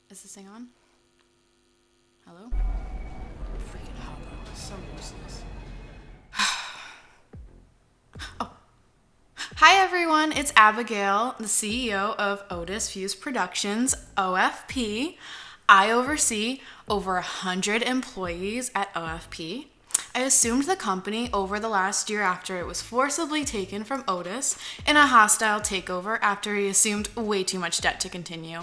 Is this thing on? Hello? Freaking hollow. So useless. Oh. Hi everyone, it's Abigail, the CEO of OTIS Fuse Productions, OFP. I oversee over 100 employees at OFP. I assumed the company over the last year after it was forcibly taken from Otis in a hostile takeover after he assumed way too much debt to continue.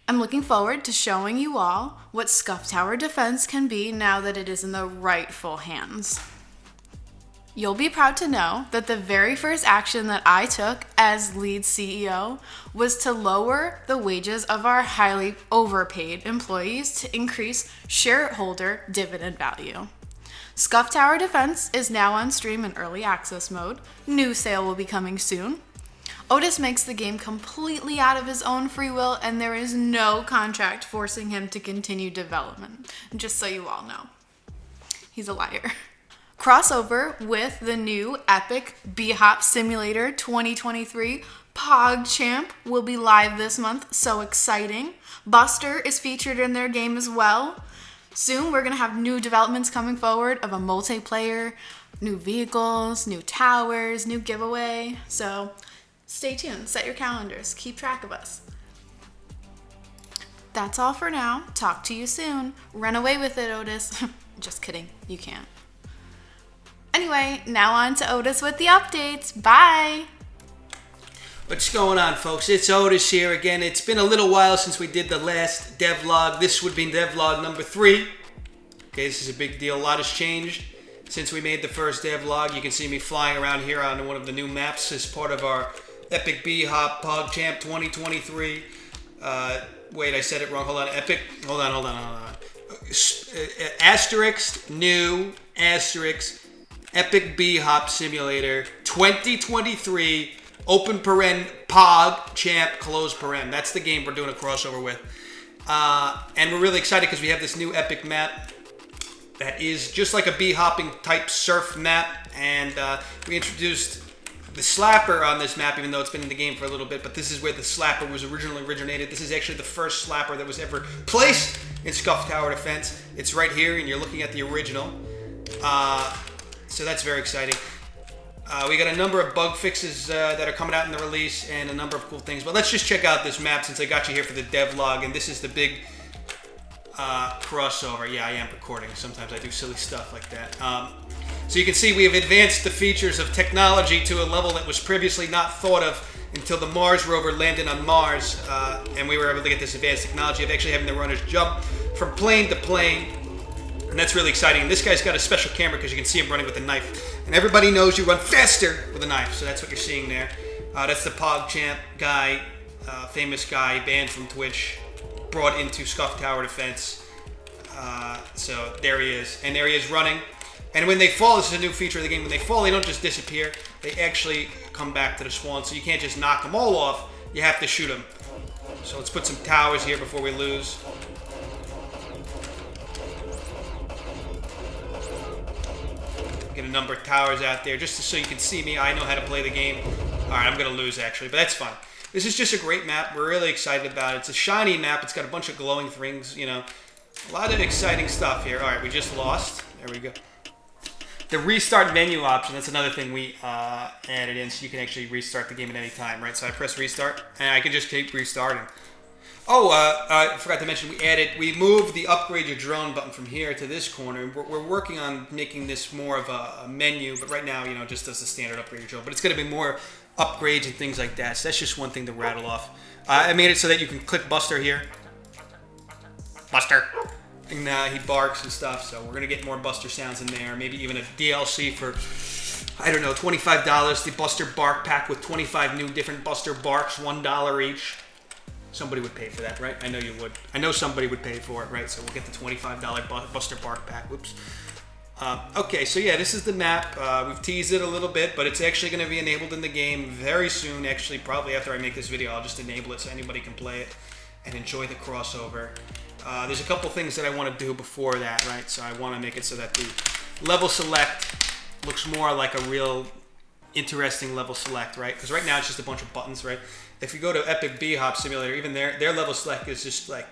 I'm looking forward to showing you all what Scuffed Tower Defense can be now that it is in the rightful hands. You'll be proud to know that the very first action that I took as lead CEO was to lower the wages of our highly overpaid employees to increase shareholder dividend value. Scuffed Tower Defense is now on stream in early access mode. New sale will be coming soon. Otis makes the game completely out of his own free will, and there is no contract forcing him to continue development. Just so you all know. He's a liar. Crossover with the new Epic B-Hop Simulator 2023 PogChamp will be live this month. So exciting. Buster is featured in their game as well. Soon we're going to have new developments coming forward of a multiplayer, new vehicles, new towers, new giveaway. So stay tuned, set your calendars, keep track of us. That's all for now. Talk to you soon. Run away with it, Otis. Just kidding, you can't. Anyway, now on to Otis with the updates. Bye! What's going on, folks? It's Otis here again. It's been a little while since we did the last devlog. This would be devlog number 3. Okay, this is a big deal. A lot has changed since we made the first devlog. You can see me flying around here on one of the new maps as part of our Epic B-Hop PogChamp 2023. Wait, I said it wrong. Hold on. Epic. Hold on. Asterisk, new, asterisk, Epic B-Hop Simulator 2023. Open paren, PogChamp, close paren. That's the game we're doing a crossover with. And we're really excited because we have this new epic map that is just like a bee-hopping type surf map. And we introduced the slapper on this map, even though it's been in the game for a little bit. But this is where the slapper was originally originated. This is actually the first slapper that was ever placed in Scuffed Tower Defense. It's right here, and you're looking at the original. So that's very exciting. We got a number of bug fixes that are coming out in the release and a number of cool things. But let's just check out this map since I got you here for the devlog. And this is the big crossover. Yeah, I am recording. Sometimes I do silly stuff like that. So you can see we have advanced the features of technology to a level that was previously not thought of until the Mars rover landed on Mars. And we were able to get this advanced technology of actually having the runners jump from plane to plane. And that's really exciting. And this guy's got a special camera because you can see him running with a knife. And everybody knows you run faster with a knife. So that's what you're seeing there. That's the PogChamp guy, famous guy, banned from Twitch, brought into Scuffed Tower Defense. So there he is. And there he is running. And when they fall, this is a new feature of the game. When they fall, they don't just disappear. They actually come back to the spawn. So you can't just knock them all off. You have to shoot them. So let's put some towers here before we lose. Get a number of towers out there just so you can see me. I know how to play the game. Alright, I'm going to lose actually, but that's fine. This is just a great map. We're really excited about it. It's a shiny map. It's got a bunch of glowing things, you know. A lot of exciting stuff here. Alright, we just lost. There we go. The restart menu option, that's another thing we added in, so you can actually restart the game at any time, right? So I press restart, and I can just keep restarting. Oh, I forgot to mention, we moved the upgrade your drone button from here to this corner. We're working on making this more of a menu, but right now, you know, just does the standard upgrade your drone. But it's going to be more upgrades and things like that. So that's just one thing to rattle off. I made it so that you can click Buster here. Buster. And he barks and stuff, so we're going to get more Buster sounds in there. Maybe even a DLC for, I don't know, $25. The Buster Bark Pack with 25 new different Buster Barks, $1 each. Somebody would pay for that, right? I know you would. I know somebody would pay for it, right? So we'll get the $25 Buster Bark Pack. Whoops. Okay, so yeah, this is the map. We've teased it a little bit, but it's actually going to be enabled in the game very soon. Actually, probably after I make this video, I'll just enable it so anybody can play it and enjoy the crossover. There's a couple things that I want to do before that, right? So I want to make it so that the level select looks more like a real interesting level select, right? Because right now it's just a bunch of buttons, right? If you go to Epic B-Hop Simulator, even their level select is just like,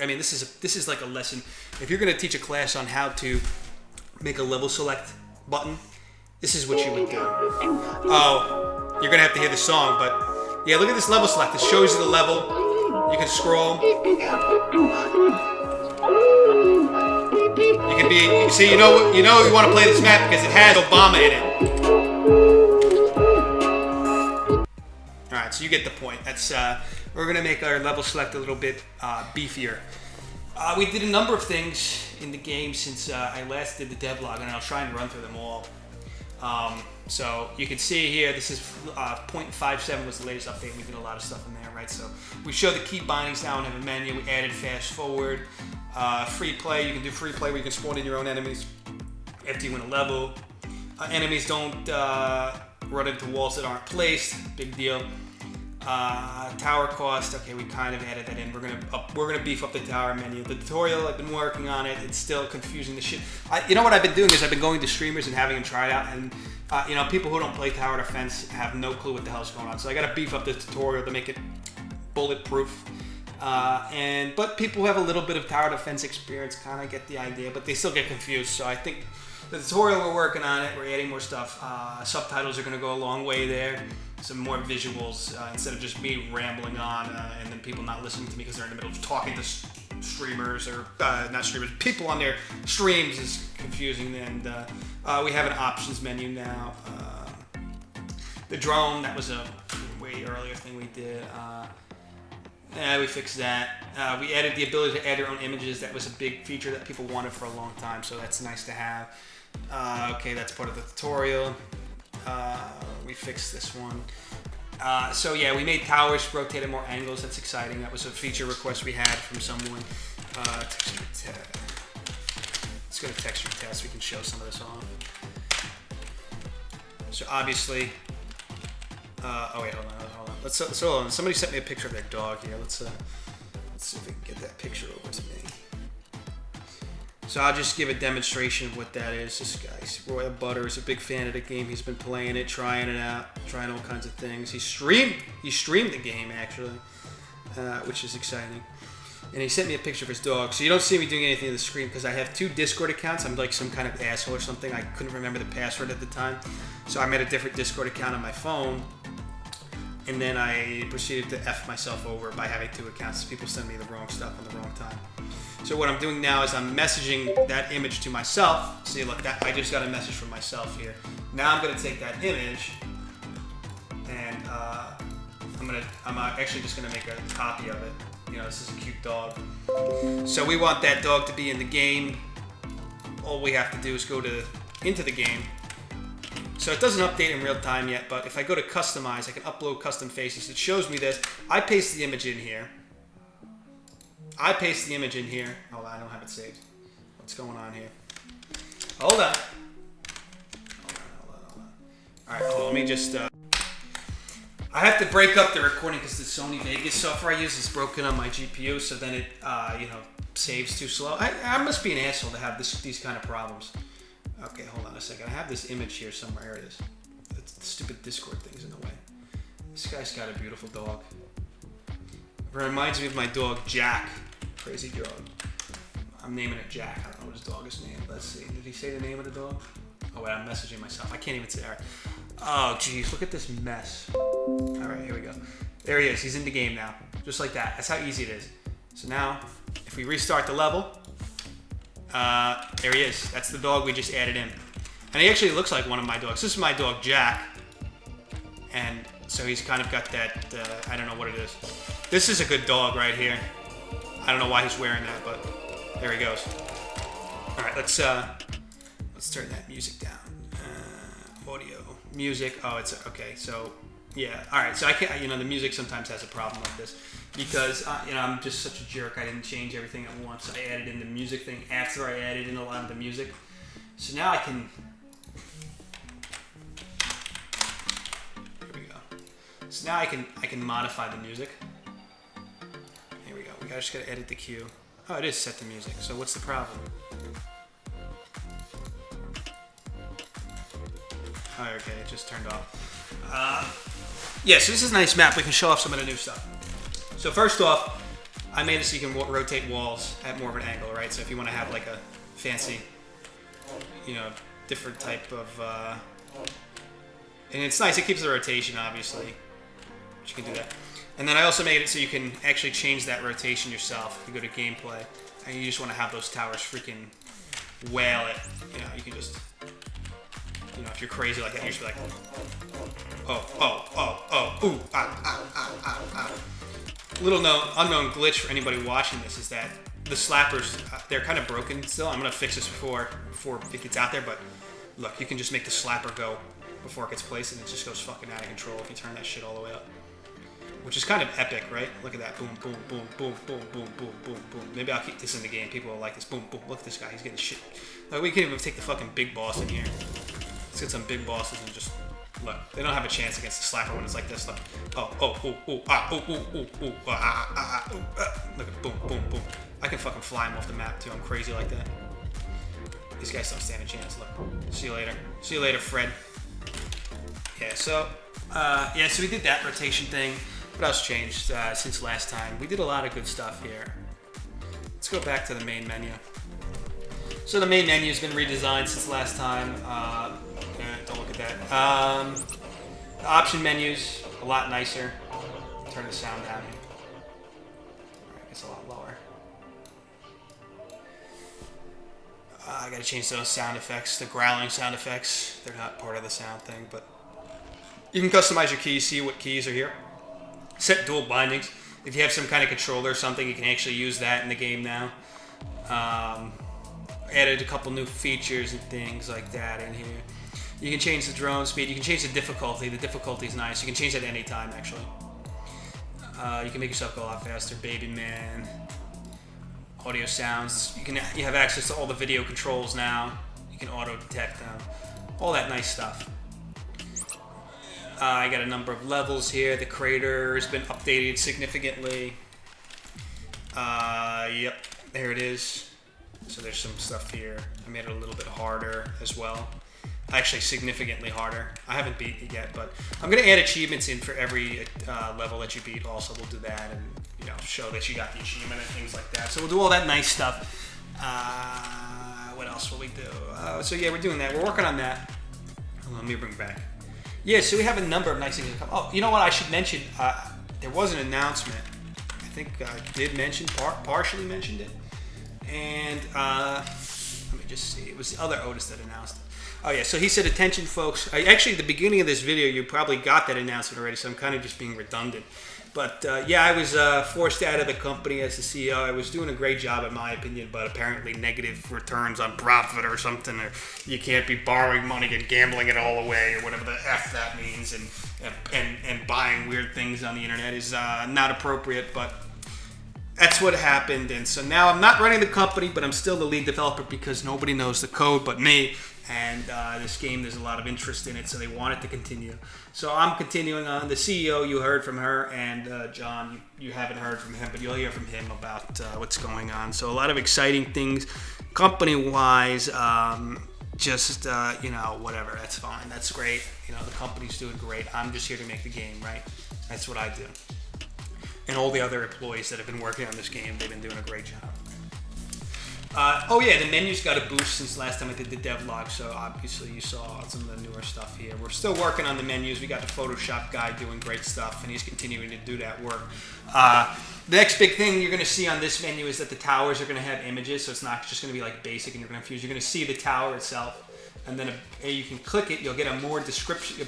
I mean, this is like a lesson. If you're going to teach a class on how to make a level select button, this is what you would do. Oh, you're going to have to hear the song, but yeah, look at this level select. It shows you the level. You can scroll. You can be, see, you know you want to play this map because it has Obama in it. Alright, so you get the point. That's we're gonna make our level select a little bit beefier. We did a number of things in the game since I last did the devlog, and I'll try and run through them all. So you can see here, this is 0.57 was the latest update. We did a lot of stuff in there, right? So we show the key bindings now and have a menu. We added fast forward, free play. You can do free play where you can spawn in your own enemies after you win a level. Enemies don't run into walls that aren't placed. Big deal. Tower cost. Okay, we kind of added that in. We're gonna beef up the tower menu. The tutorial, I've been working on it. It's still confusing the shit. You know what I've been doing is I've been going to streamers and having them try it out, and people who don't play tower defense have no clue what the hell's going on. So I gotta beef up the tutorial to make it bulletproof. But people who have a little bit of tower defense experience kind of get the idea, but they still get confused. So I think the tutorial, we're working on it. We're adding more stuff. Subtitles are gonna go a long way there. Some more visuals instead of just me rambling on and then people not listening to me because they're in the middle of talking to streamers or not streamers, people on their streams is confusing. And we have an options menu now. The drone, that was a way earlier thing we did. We fixed that. We added the ability to add your own images. That was a big feature that people wanted for a long time, so that's nice to have. Okay, that's part of the tutorial. We fixed this one. So yeah, we made towers, rotated more angles. That's exciting. That was a feature request we had from someone. Let's go to texture test. We can show some of this off. So obviously, oh wait, hold on. Let's hold on. Somebody sent me a picture of their dog here. Let's see if we can get that picture over to me. So I'll just give a demonstration of what that is. This guy's Royal Butter is a big fan of the game. He's been playing it, trying it out, trying all kinds of things. He streamed the game actually, which is exciting. And he sent me a picture of his dog. So you don't see me doing anything on the screen because I have 2 Discord accounts. I'm like some kind of asshole or something. I couldn't remember the password at the time. So I made a different Discord account on my phone. And then I proceeded to F myself over by having 2 accounts. People send me the wrong stuff on the wrong time. So what I'm doing now is I'm messaging that image to myself. See, look, I just got a message from myself here. Now I'm gonna take that image and I'm actually just gonna make a copy of it. This is a cute dog. So we want that dog to be in the game. All we have to do is go into the game. So it doesn't update in real time yet, but if I go to customize, I can upload custom faces. It shows me this. I paste the image in here. Hold on, I don't have it saved. What's going on here? Hold on. All right, hold on. Let me just... I have to break up the recording because the Sony Vegas software I use is broken on my GPU, so then it, saves too slow. I must be an asshole to have these kind of problems. Okay, hold on a second. I have this image here somewhere. Here it is. The stupid Discord thing's in the way. This guy's got a beautiful dog. It reminds me of my dog, Jack. Crazy dog. I'm naming it Jack. I don't know what his dog is named. Let's see. Did he say the name of the dog? Oh, wait, I'm messaging myself. I can't even say it. Oh, geez. Look at this mess. All right, here we go. There he is. He's in the game now. Just like that. That's how easy it is. So now, if we restart the level, there he is. That's the dog we just added in. And he actually looks like one of my dogs. This is my dog, Jack. And so he's kind of got that, I don't know what it is. This is a good dog right here. I don't know why he's wearing that, but there he goes. All right, let's turn that music down. Audio, music. Oh, it's okay. So yeah. All right. So I can't. The music sometimes has a problem like this because I'm just such a jerk. I didn't change everything at once. I added in the music thing after I added in a lot of the music. So now I can. Here we go. So now I can modify the music. Here we go. We just gotta edit the cue. Oh, it is set to music. So what's the problem? Oh, okay, it just turned off. Yeah, so this is a nice map. We can show off some of the new stuff. So first off, I made it so you can rotate walls at more of an angle, right? So if you want to have like a fancy, different type of, and it's nice. It keeps the rotation, obviously. But you can do that. And then I also made it so you can actually change that rotation yourself. If you go to gameplay, and you just want to have those towers freaking whale it. You can just, if you're crazy like that, you just be like, ooh, Little unknown glitch for anybody watching this is that the slappers, they're kind of broken still. I'm going to fix this before it gets out there, but look, you can just make the slapper go before it gets placed, and it just goes fucking out of control if you turn that shit all the way up. Which is kind of epic, right? Look at that. Boom, boom, boom, boom, boom, boom, boom, boom, boom. Maybe I'll keep this in the game. People will like this. Boom, boom. Look at this guy. He's getting shit. Like, we can't even take the fucking big boss in here. Let's get some big bosses and just... Look, they don't have a chance against the slapper when it's like this. Look. Look at boom, boom, boom. I can fucking fly him off the map too. I'm crazy like that. These guys don't stand a chance. Look. See you later. See you later, Fred. Yeah, so we did that rotation thing. What else changed since last time? We did a lot of good stuff here. Let's go back to the main menu. So the main menu has been redesigned since last time. Don't look at that. The option menu's a lot nicer. Turn the sound down here. Alright, it's a lot lower. I gotta change those sound effects, the growling sound effects. They're not part of the sound thing, but you can customize your keys, see what keys are here. Set dual bindings. If you have some kind of controller or something, you can actually use that in the game now. Added a couple new features and things like that in here. You can change the drone speed. You can change the difficulty. The difficulty is nice. You can change that at any time, actually. You can make yourself go a lot faster. Baby man. Audio sounds. You have access to all the video controls now. You can auto detect them. All that nice stuff. I got a number of levels here. The crater has been updated significantly. Yep, there it is. So there's some stuff here. I made it a little bit harder as well. Actually, significantly harder. I haven't beat it yet, but I'm going to add achievements in for every level that you beat. Also, we'll do that and show that you got the achievement and things like that. So we'll do all that nice stuff. What else will we do? So yeah, we're doing that. We're working on that. Let me bring back. Yeah, so we have a number of nice things to come. Oh, you know what? I should mention. There was an announcement. I think I did mention, partially mentioned it. And let me just see. It was the other Otis that announced it. Oh yeah, so he said, attention folks. Actually, at the beginning of this video, you probably got that announcement already, so I'm kind of just being redundant. But yeah, I was forced out of the company as the CEO. I was doing a great job, in my opinion, but apparently negative returns on profit or something, or you can't be borrowing money and gambling it all away, or whatever the F that means, and buying weird things on the internet is not appropriate, but that's what happened. And so now I'm not running the company, but I'm still the lead developer because nobody knows the code but me. And this game, there's a lot of interest in it, so they want it to continue. So I'm continuing on. The CEO, you heard from her, and John, you haven't heard from him, but you'll hear from him about what's going on. So a lot of exciting things, company-wise. Whatever. That's fine. That's great. The company's doing great. I'm just here to make the game, right? That's what I do. And all the other employees that have been working on this game, they've been doing a great job. The menu's got a boost since last time I did the devlog, so obviously you saw some of the newer stuff here. We're still working on the menus. We got the Photoshop guy doing great stuff, and he's continuing to do that work. The next big thing you're going to see on this menu is that the towers are going to have images, so it's not just going to be like basic and you're going to confuse. You're going to see the tower itself, and then you can click it. You'll get a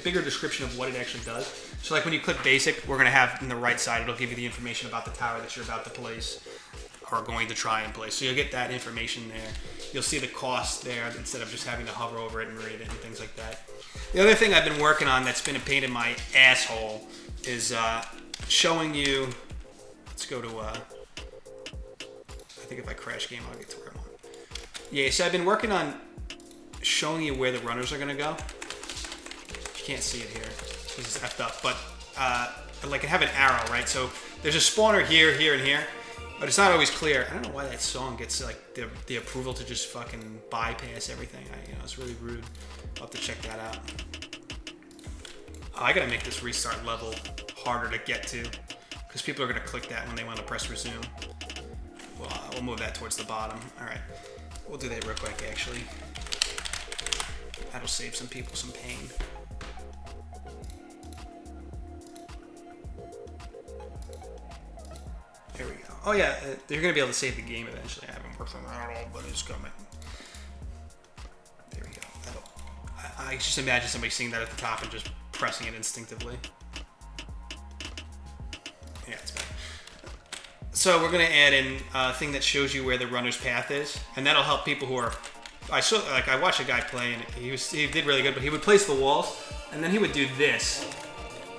bigger description of what it actually does. So like when you click basic, we're going to have on the right side, it'll give you the information about the tower that you're about to place, or going to try and place. So you'll get that information there. You'll see the cost there instead of just having to hover over it and read it and things like that. The other thing I've been working on that's been a pain in my asshole is showing you, let's go to, I think if I crash game, I'll get to where I want. Yeah, so I've been working on showing you where the runners are gonna go. You can't see it here, because it's effed up, but like I have an arrow, right? So there's a spawner here, here, and here. But it's not always clear. I don't know why that song gets like the approval to just fucking bypass everything. It's really rude. I'll have to check that I gotta make this restart level harder to get to, because people are gonna click that when they want to press resume. Well, we'll move that towards the bottom. All right, we'll do that real quick. Actually, that'll save some people some pain. There we go. Oh yeah, they're gonna be able to save the game eventually. I haven't worked on that at all, but it's coming. There we go. I just imagine somebody seeing that at the top and just pressing it instinctively. Yeah, it's better. So we're gonna add in a thing that shows you where the runner's path is, and that'll help people who are. I watched a guy play, and he did really good, but he would place the walls, and then he would do this.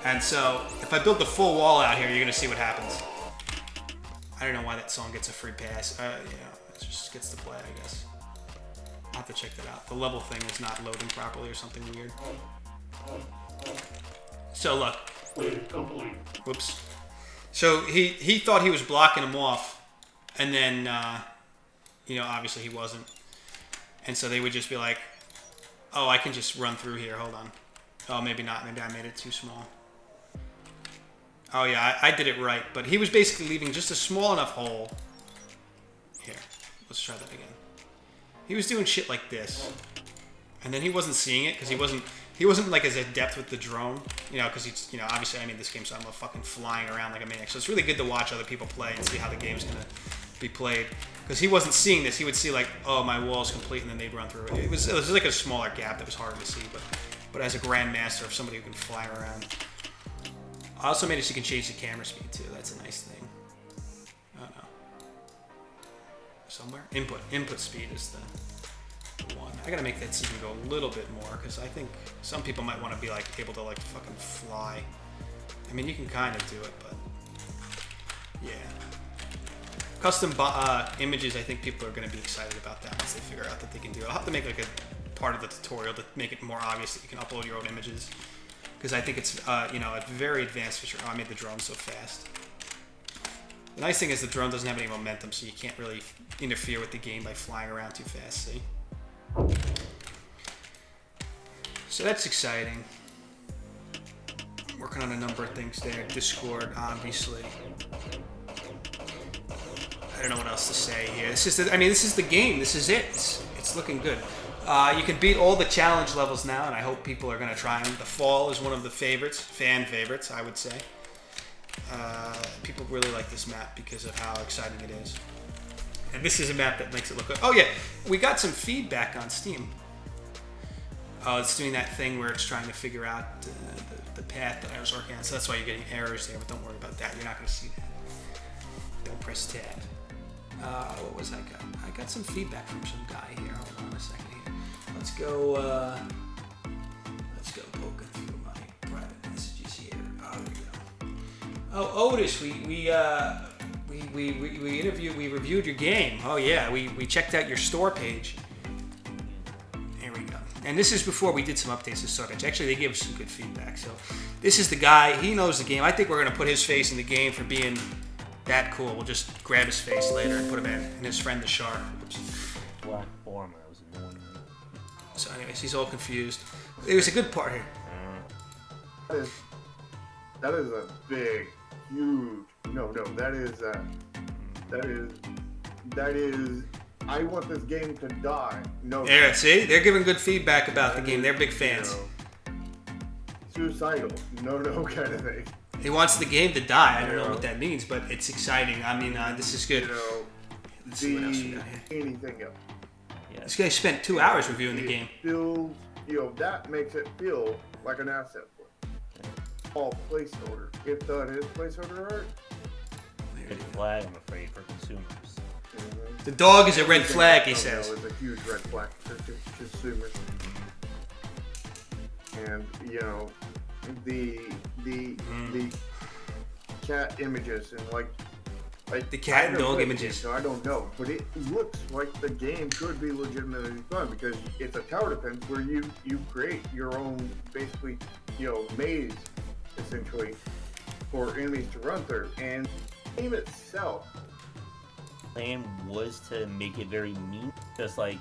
And so if I build the full wall out here, you're gonna see what happens. I don't know why that song gets a free pass. It just gets to play, I guess. I'll have to check that out. The level thing is not loading properly or something weird. So look. Whoops. So he thought he was blocking him off, and then obviously he wasn't. And so they would just be like, "Oh, I can just run through here. Hold on. Oh, maybe not. Maybe I made it too small." Oh yeah, I did it right, but he was basically leaving just a small enough hole. Here, let's try that again. He was doing shit like this, and then he wasn't seeing it because he wasn't like as adept with the drone, because he's, obviously I made this game so I'm fucking flying around like a maniac. So it's really good to watch other people play and see how the game's gonna be played. Because he wasn't seeing this, he would see like, oh, my wall's complete, and then they'd run through it. It was like a smaller gap that was harder to see, but as a grandmaster of somebody who can fly around. I also made it so you can change the camera speed too. That's a nice thing. Oh no. Somewhere? Input speed is the one. I gotta make that so you can go a little bit more, because I think some people might want to be like able to like fucking fly. I mean, you can kind of do it, but yeah. Custom images, I think people are going to be excited about that once they figure out that they can do it. I'll have to make like a part of the tutorial to make it more obvious that you can upload your own images. Because I think it's, a very advanced feature. Oh, I made the drone so fast. The nice thing is the drone doesn't have any momentum, so you can't really interfere with the game by flying around too fast, see? So that's exciting. Working on a number of things there. Discord, obviously. I don't know what else to say here. This is the game. This is it. It's looking good. You can beat all the challenge levels now, and I hope people are going to try them. The fall is one of the fan favorites, I would say. People really like this map because of how exciting it is. And this is a map that makes it look good. Oh yeah, we got some feedback on Steam. Oh, it's doing that thing where it's trying to figure out the path that I was working on. So that's why you're getting errors there, but don't worry about that. You're not going to see that. Don't press tab. What was I got? I got some feedback from some guy here. Hold on a second here. Let's go poking through my private messages here. Oh, there we go. Oh, Otis, we reviewed your game. Oh yeah, we checked out your store page. There we go. And this is before we did some updates to Stargate. Actually, they gave us some good feedback. So this is the guy. He knows the game. I think we're gonna put his face in the game for being that cool. We'll just grab his face later and put him in, and his friend the shark. Oops. Black Form, I was annoying. So anyways, he's all confused. It was a good part here. That is a big, huge, that is, I want this game to die. No. Yeah, see? They're giving good feedback about the game. They're big fans. Suicidal. No kind of thing. He wants the game to die. I don't know what that means, but it's exciting. I mean, this is good. Let's see what else we got here. Anything else. Yeah. This guy spent 2 hours reviewing the game. Feels, that makes it feel like an asset for it. All placeholder. If that is placeholder art. Good flag, I'm afraid, for consumers. The dog is a red flag, he says. It's a huge red flag for consumers. And, the cat images and like the cat and dog images. So I don't know, but it looks like the game could be legitimately fun because it's a tower defense where you create your own basically maze essentially for enemies to run through, and the game itself. Plan was to make it very mean, just like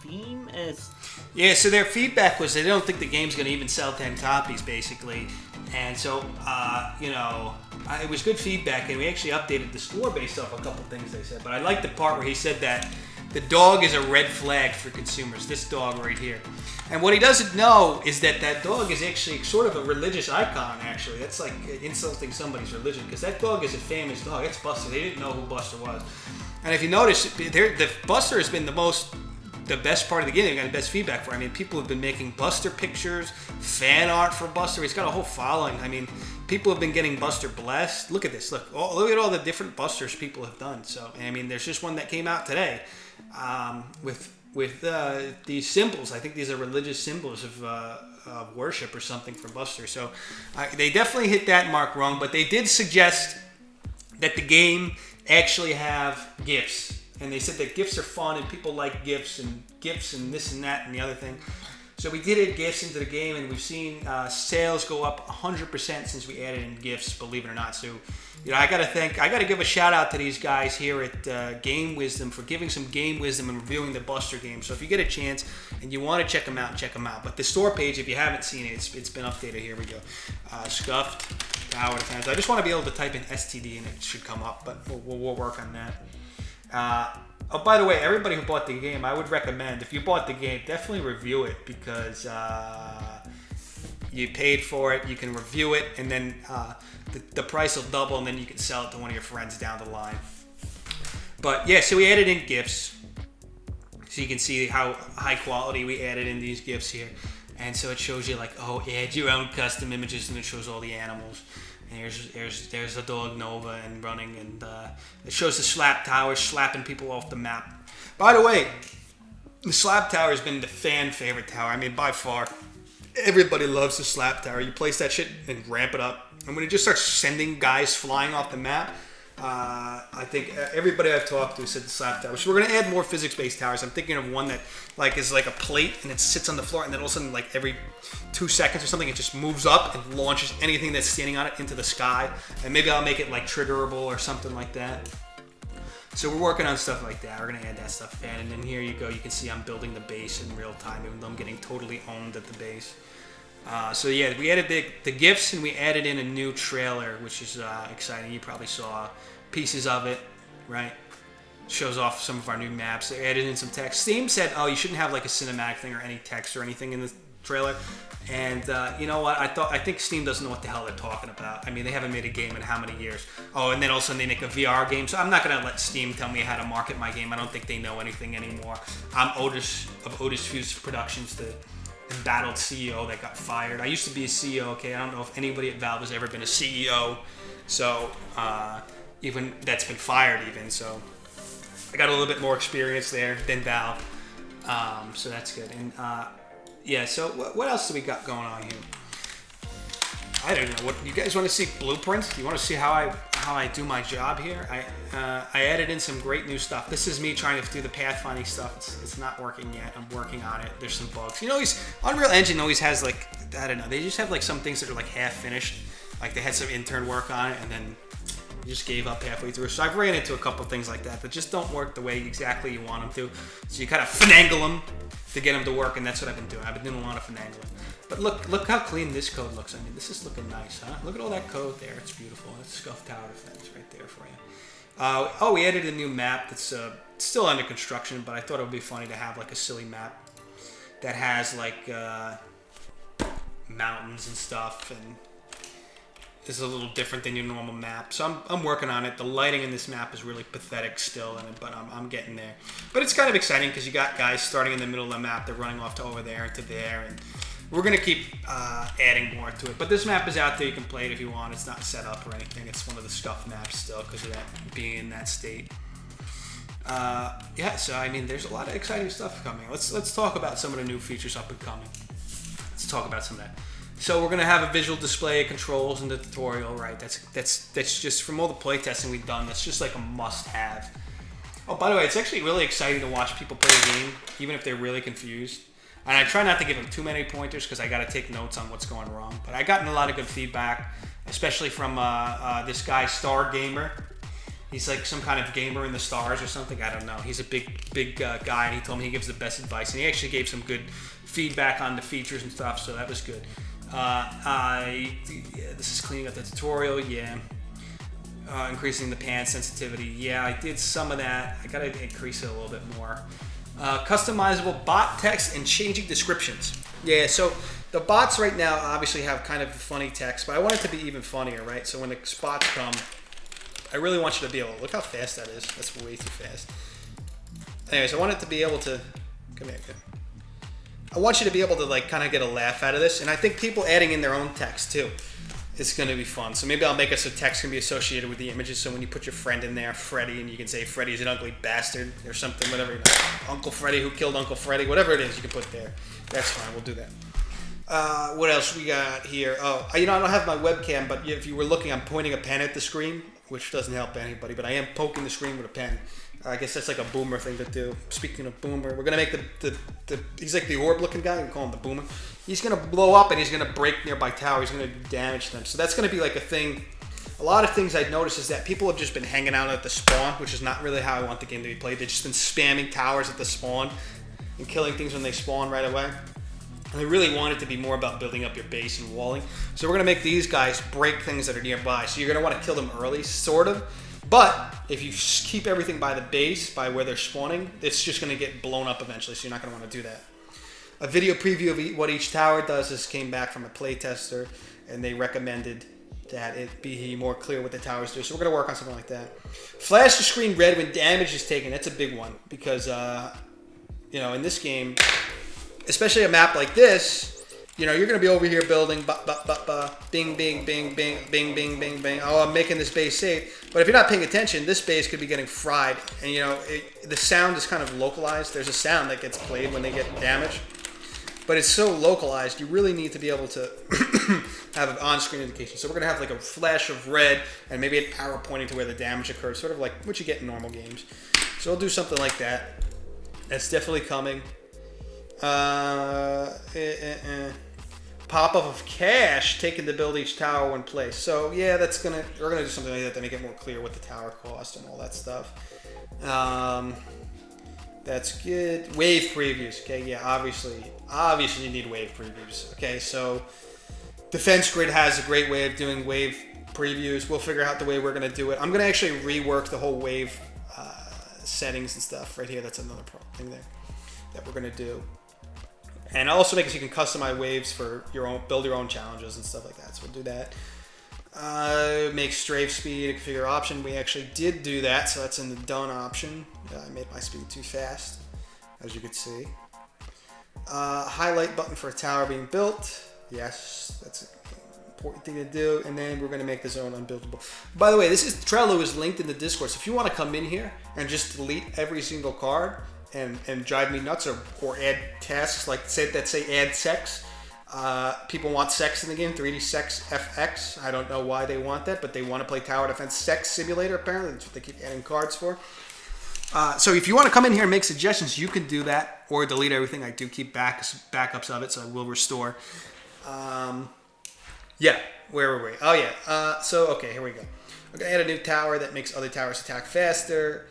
Steam as... Yeah, so their feedback was they don't think the game's going to even sell 10 copies, basically. And so, it was good feedback, and we actually updated the store based off a couple things they said. But I like the part where he said that the dog is a red flag for consumers, this dog right here. And what he doesn't know is that that dog is actually sort of a religious icon, actually. That's like insulting somebody's religion, because that dog is a famous dog. It's Buster. They didn't know who Buster was. And if you notice, the Buster has been the best part of the game. They got the best feedback for it. I mean, people have been making Buster pictures, fan art for Buster. He's got a whole following. I mean, people have been getting Buster blessed. Look at this. Look at all the different Busters people have done. So, I mean, there's just one that came out today with these symbols. I think these are religious symbols of worship or something for Buster. So, they definitely hit that mark wrong. But they did suggest that the game actually have gifts. And they said that gifts are fun and people like gifts and this and that and the other thing. So we did add gifts into the game, and we've seen sales go up 100% since we added in gifts, believe it or not. So, I got to give a shout out to these guys here at Game Wisdom for giving some game wisdom and reviewing the Buster game. So if you get a chance and you want to check them out. But the store page, if you haven't seen it, it's been updated. Here we go. Scuffed Tower Defense. I just want to be able to type in STD and it should come up, but we'll work on that. By the way, everybody who bought the game, I would recommend, if you bought the game, definitely review it, because you paid for it, you can review it, and then the price will double, and then you can sell it to one of your friends down the line. But yeah, so we added in gifts, so you can see how high quality we added in these gifts here. And so it shows you add your own custom images, and it shows all the animals. And there's the dog Nova and running, and it shows the slap tower slapping people off the map. By the way, the slap tower has been the fan favorite tower. I mean, by far, everybody loves the slap tower. You place that shit and ramp it up, and when it just starts sending guys flying off the map, I think everybody I've talked to said the slap tower. So we're gonna add more physics-based towers. I'm thinking of one that is like a plate and it sits on the floor, and then all of a sudden, every 2 seconds or something, it just moves up and launches anything that's standing on it into the sky. And maybe I'll make it triggerable or something like that. So we're working on stuff like that. We're gonna add that stuff in, and then here you go. You can see I'm building the base in real time, even though I'm getting totally owned at the base. So yeah, we added the gifts, and we added in a new trailer, which is exciting. You probably saw pieces of it, right? Shows off some of our new maps. They added in some text. Steam said, you shouldn't have a cinematic thing or any text or anything in the trailer. And you know what? I think Steam doesn't know what the hell they're talking about. I mean, they haven't made a game in how many years? Oh, and then all of a sudden they make a VR game. So I'm not gonna let Steam tell me how to market my game. I don't think they know anything anymore. I'm OTIS of OTIS Fuse Productions, the embattled CEO that got fired. I used to be a CEO. Okay, I don't know if anybody at Valve has ever been a CEO. So even that's been fired even. So I got a little bit more experience there than Valve. So that's good. And yeah, so what else do we got going on here? I don't know. What you guys want to see? Blueprints? You want to see how I do my job here? I added in some great new stuff. This is me trying to do the pathfinding stuff. It's not working yet. I'm working on it. There's some bugs. Unreal Engine always has I don't know. They just have some things that are half finished. They had some intern work on it, and then just gave up halfway through. So I've ran into a couple things like that just don't work the way exactly you want them to. So you kind of finagle them to get them to work, and that's what I've been doing. I've been doing a lot of finagling. But look how clean this code looks. I mean, this is looking nice, huh? Look at all that code there. It's beautiful. That's Scuffed Tower Defense right there for you. We added a new map that's still under construction, but I thought it would be funny to have a silly map that has mountains and stuff, and is a little different than your normal map. So I'm working on it. The lighting in this map is really pathetic still, but I'm getting there. But it's kind of exciting because you got guys starting in the middle of the map. They're running off to over there and to there, and we're going to keep adding more to it. But this map is out there. You can play it if you want. It's not set up or anything. It's one of the scuffed maps still because of that being in that state. Yeah, so I mean, there's a lot of exciting stuff coming. Let's talk about some of the new features up and coming. Let's talk about some of that. So we're gonna have a visual display of controls in the tutorial, right? That's just from all the playtesting we've done. That's just a must-have. Oh, by the way, it's actually really exciting to watch people play the game, even if they're really confused. And I try not to give them too many pointers because I got to take notes on what's going wrong. But I gotten a lot of good feedback, especially from this guy Star Gamer. He's like some kind of gamer in the stars or something. I don't know. He's a big guy, and he told me he gives the best advice. And he actually gave some good feedback on the features and stuff, so that was good. This is cleaning up the tutorial. Yeah. Increasing the pan sensitivity. Yeah, I did some of that. I gotta increase it a little bit more. Customizable bot text and changing descriptions. Yeah, so the bots right now obviously have kind of funny text, but I want it to be even funnier, right? So when the spots come, I really want you to be able to look how fast that is. That's way too fast. Anyways, I want it to be able to come here. I want you to be able to like kind of get a laugh out of this, and I think people adding in their own text too is going to be fun. So maybe I'll make it so text can be associated with the images. So when you put your friend in there, Freddy, and you can say Freddy's an ugly bastard or something, whatever. You know, Uncle Freddy who killed Uncle Freddy, whatever it is, you can put there. That's fine. We'll do that. What else we got here? Oh, I don't have my webcam, but if you were looking, I'm pointing a pen at the screen, which doesn't help anybody, but I am poking the screen with a pen. I guess that's like a boomer thing to do. Speaking of boomer, we're gonna make he's like the orb looking guy. We call him the boomer. He's gonna blow up and he's gonna break nearby towers. He's gonna damage them. So that's gonna be like a thing. A lot of things I've noticed is that people have just been hanging out at the spawn, which is not really how I want the game to be played. They've just been spamming towers at the spawn and killing things when they spawn right away. And I really want it to be more about building up your base and walling. So we're gonna make these guys break things that are nearby. So you're gonna want to kill them early, sort of. But if you keep everything by the base, by where they're spawning, it's just going to get blown up eventually, so you're not going to want to do that. A video preview of what each tower does. This came back from a playtester, and they recommended that it be more clear what the towers do. So we're going to work on something like that. Flash the screen red when damage is taken. That's a big one because, in this game, especially a map like this, you're going to be over here building, bing, bing, bing, bing, bing, bing, bing, bing. Oh, I'm making this base safe. But if you're not paying attention, this base could be getting fried. And, the sound is kind of localized. There's a sound that gets played when they get damaged. But it's so localized, you really need to be able to have an on-screen indication. So we're going to have like a flash of red and maybe an arrow pointing to where the damage occurred, sort of like what you get in normal games. So we'll do something like that. That's definitely coming. Pop-up of cash taken to build each tower when placed. So yeah, we're gonna do something like that to make it more clear what the tower cost and all that stuff. That's good. Wave previews. Okay, yeah, obviously you need wave previews. Okay, so Defense Grid has a great way of doing wave previews. We'll figure out the way we're gonna do it. I'm gonna actually rework the whole wave settings and stuff right here. That's another thing there that we're gonna do. And also make it so you can customize waves for build your own challenges and stuff like that. So we'll do that. Make strafe speed a configure option. We actually did do that, so that's in the done option. I made my speed too fast, as you can see. Highlight button for a tower being built. Yes, that's an important thing to do. And then we're going to make the zone unbuildable. By the way, Trello is linked in the Discord. So if you want to come in here and just delete every single card, and drive me nuts or add tasks like say add sex. People want sex in the game, 3D Sex FX. I don't know why they want that, but they want to play Tower Defense Sex Simulator apparently. That's what they keep adding cards for. So if you want to come in here and make suggestions, you can do that or delete everything. I do keep backups of it, so I will restore. Yeah, where were we? Oh yeah. Okay, here we go. We're going to add a new tower that makes other towers attack faster.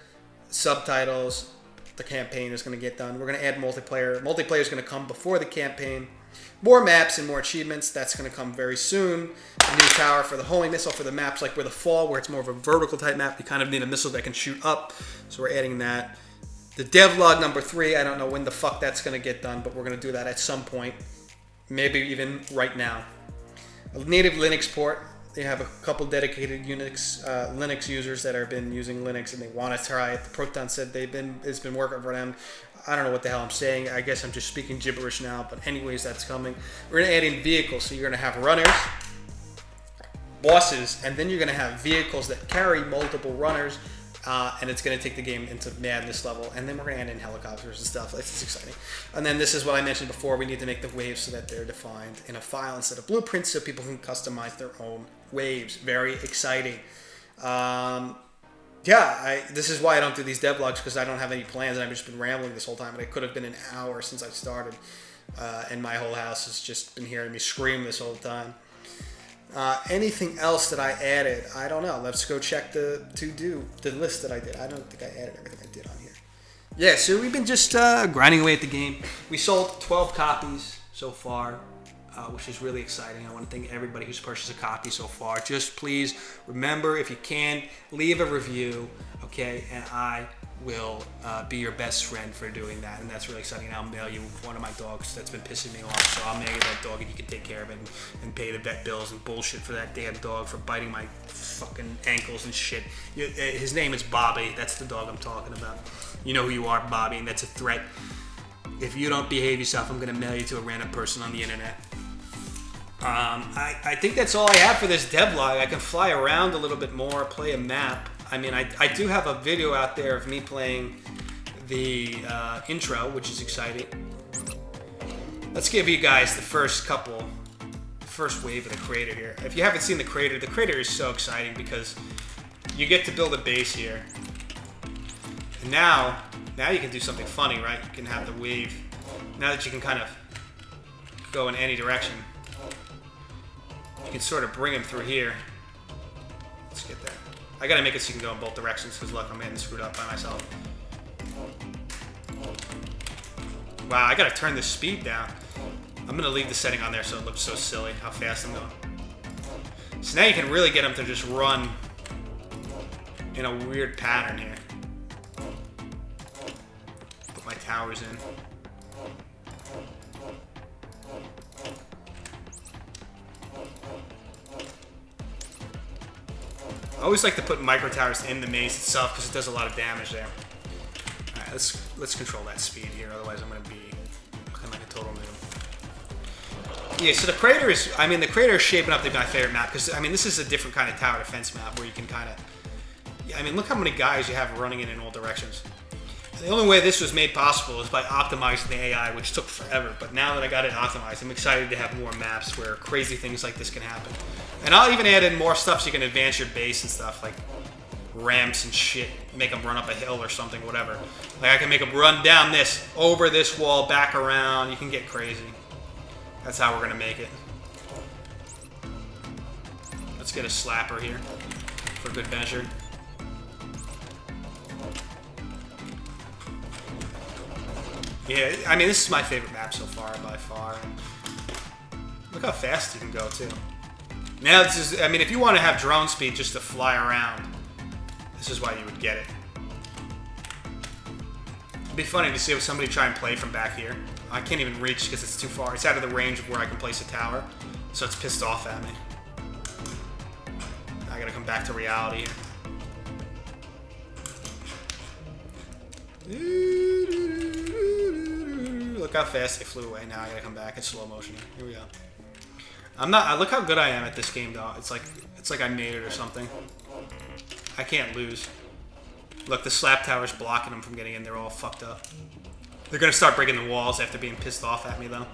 Subtitles. The campaign is going to get done. We're going to add multiplayer. Multiplayer is going to come before the campaign. More maps and more achievements. That's going to come very soon. A new tower for the homing missile for the maps like where the fall, where it's more of a vertical type map. You kind of need a missile that can shoot up. So we're adding that. The devlog number 3. I don't know when the fuck that's going to get done, but we're going to do that at some point. Maybe even right now. A native Linux port. They have a couple dedicated Linux users that have been using Linux and they want to try it. Proton said it's been working for them. I don't know what the hell I'm saying. I guess I'm just speaking gibberish now. But anyways, that's coming. We're going to add in vehicles. So you're going to have runners, bosses, and then you're going to have vehicles that carry multiple runners. And it's going to take the game into madness level. And then we're going to add in helicopters and stuff. It's exciting. And then this is what I mentioned before. We need to make the waves so that they're defined in a file instead of blueprints so people can customize their own waves. Very exciting. This is why I don't do these devlogs because I don't have any plans and I've just been rambling this whole time. And it could have been an hour since I started. And my whole house has just been hearing me scream this whole time. Anything else that I added? I don't know. Let's go check the list that I did. I don't think I added everything I did on here. Yeah, so we've been just grinding away at the game. We sold 12 copies so far, which is really exciting. I want to thank everybody who's purchased a copy so far. Just please remember, if you can, leave a review, okay? And I will be your best friend for doing that, and that's really exciting. I'll mail you one of my dogs that's been pissing me off, so I'll mail you that dog and you can take care of it and pay the vet bills and bullshit for that damn dog for biting my fucking ankles and shit. His name is Bobby. That's the dog I'm talking about. You know who you are, Bobby, and that's a threat. If you don't behave yourself, I'm gonna mail you to a random person on the internet. I think that's all I have for this devlog. I can fly around a little bit more, play a map. I mean, I do have a video out there of me playing the intro, which is exciting. Let's give you guys the first wave of the crater here. If you haven't seen the crater is so exciting because you get to build a base here. And now you can do something funny, right? You can have the wave. Now that you can kind of go in any direction, you can sort of bring him through here. Let's get that. I gotta make it so you can go in both directions because look, I'm getting screwed up by myself. Wow, I gotta turn the speed down. I'm gonna leave the setting on there so it looks so silly how fast I'm going. So now you can really get them to just run in a weird pattern here. Put my towers in. I always like to put micro towers in the maze itself because it does a lot of damage there. All right, let's control that speed here. Otherwise, I'm going to be looking like a total noob. Yeah, so the crater is shaping up to be my favorite map because this is a different kind of tower defense map where you can kind of, look how many guys you have running in all directions. The only way this was made possible is by optimizing the AI, which took forever. But now that I got it optimized, I'm excited to have more maps where crazy things like this can happen. And I'll even add in more stuff so you can advance your base and stuff, like ramps and shit. Make them run up a hill or something, whatever. Like I can make them run down this, over this wall, back around. You can get crazy. That's how we're going to make it. Let's get a slapper here for good measure. Yeah, this is my favorite map so far, by far. Look how fast you can go, too. Now, this is, if you want to have drone speed just to fly around, this is why you would get it. It'd be funny to see if somebody try and play from back here. I can't even reach because it's too far. It's out of the range of where I can place a tower, so it's pissed off at me. I gotta come back to reality here. Look how fast they flew away. Now I gotta come back in slow motion. Here we go. Look how good I am at this game, though. It's like I made it or something. I can't lose. Look, the slap tower's blocking them from getting in. They're all fucked up. They're gonna start breaking the walls after being pissed off at me, though.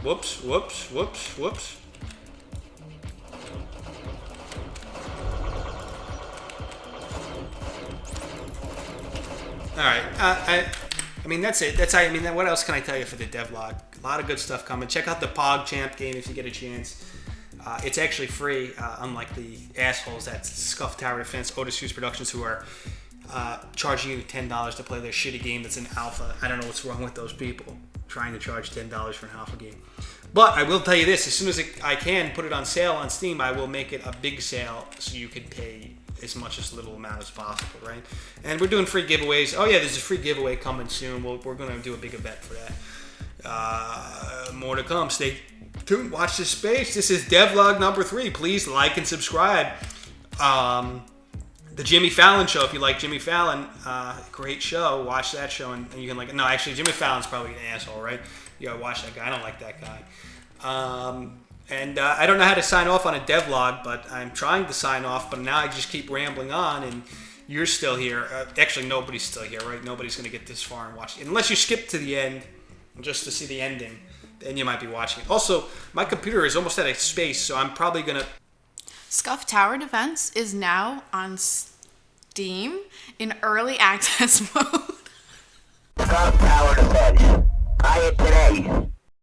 Whoops, whoops, whoops, whoops. All right. That's it. What else can I tell you for the devlog? A lot of good stuff coming. Check out the PogChamp game if you get a chance. It's actually free, unlike the assholes at Scuffed Tower Defense, OTIS Fuse Productions, who are charging you $10 to play their shitty game that's in alpha. I don't know what's wrong with those people trying to charge $10 for an alpha game. But I will tell you this, as soon as I can put it on sale on Steam, I will make it a big sale so you can pay as much as little amount as possible, right? And we're doing free giveaways. Oh yeah, there's a free giveaway coming soon. We're going to do a big event for that. More to come. Stay tuned. Watch this space. This is devlog number 3. Please like and subscribe. The Jimmy Fallon show. If you like Jimmy Fallon, great show. Watch that show, and you can like. No, actually, Jimmy Fallon's probably an asshole, right? You gotta watch that guy. I don't like that guy. And I don't know how to sign off on a devlog, but I'm trying to sign off. But now I just keep rambling on, and you're still here. Actually, nobody's still here, right? Nobody's gonna get this far and watch it unless you skip to the end, just to see the ending. Then you might be watching it. Also, my computer is almost out of space, so I'm probably gonna. Scuffed Tower Defense is now on Steam in early access mode. Scuffed Tower Defense. Buy it today.